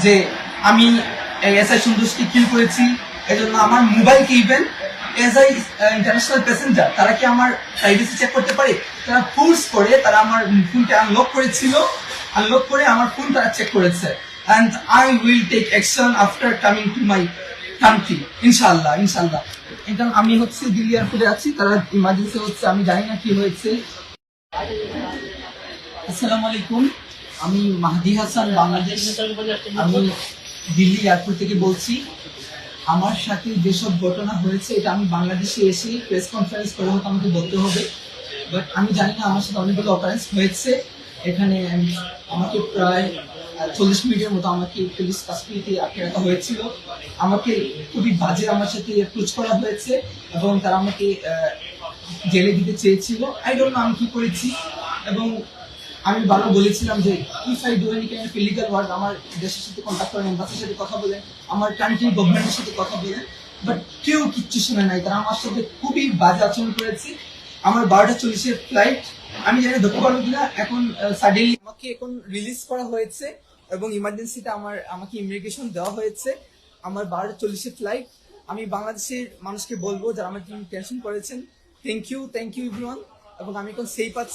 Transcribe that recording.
যে আমি এসআই সন্তুষ্টি কিল করেছি, এজন্য আমার মোবাইলকে even as I international passenger তারা কি আমার প্রাইভেসি চেক করতে পারে? তারা ফোর্স করে তারা আমার ফোনকে আনলক করেছিল, আনলক করে আমার ফোন তারা চেক করেছে। And I will take action after coming to my country, ইনশাআল্লাহ ইনশাআল্লাহ। এখন আমি হচ্ছে দিল্লি এয়ারপোর্টে আছি, তারা ইমার্জেন্সি হচ্ছে, আমি জানি না কি হয়েছে। আসসালামু আলাইকুম, আমি মাহদি হাসান, বাংলাদেশ। আমি দিল্লি এয়ারপোর্ট থেকে বলছি। আমার সাথে যেসব ঘটনা হয়েছে এটা আমি বাংলাদেশে এসে প্রেস কনফারেন্স করে হয়তো আমাকে বলতে হবে, বাট আমি জানি না, আমার সাথে অনেকগুলো অকারেন্স হয়েছে এখানে। আমাকে প্রায় 40 মিনিটের মতো আমাকে পুলিশ কাস্টডিতে আটকে রাখা হয়েছিল। আমাকে খুবই বাজে আমার সাথে অ্যাপ্রোচ করা হয়েছে এবং তারা আমাকে জেলে দিতে চেয়েছিল। আই ডোন্ট নো আমি কি করেছি। এবং আমি বারবার বলেছিলাম যে if I do any kind of illegal work, আমার দেশের সাথে কন্ট্যাক্ট করেন, এম্বাসির সাথে কথা বলেন, আমার কান্ট্রি গভর্নমেন্টের সাথে কথা বলেন, বাট কেউ কিচ্ছু শুনে নাই। তারা আমার সাথে খুবই বাজে আচরণ করেছে। আমার 12:40-এর ফ্লাইট, আমি জানি ধরতে পারবো কিনা। এখন সাডেনলি আমাকে এখন রিলিজ করা হয়েছে এবং ইমার্জেন্সিতে আমাকে ইমিগ্রেশন দেওয়া হয়েছে। আমার 12:40-এর ফ্লাইট। আমি বাংলাদেশের মানুষকে বলবো যারা আমার জন্য টেনশন করেছেন, থ্যাংক ইউ এভরিওয়ান। এবং আমি এখন সেই পাচ্ছি।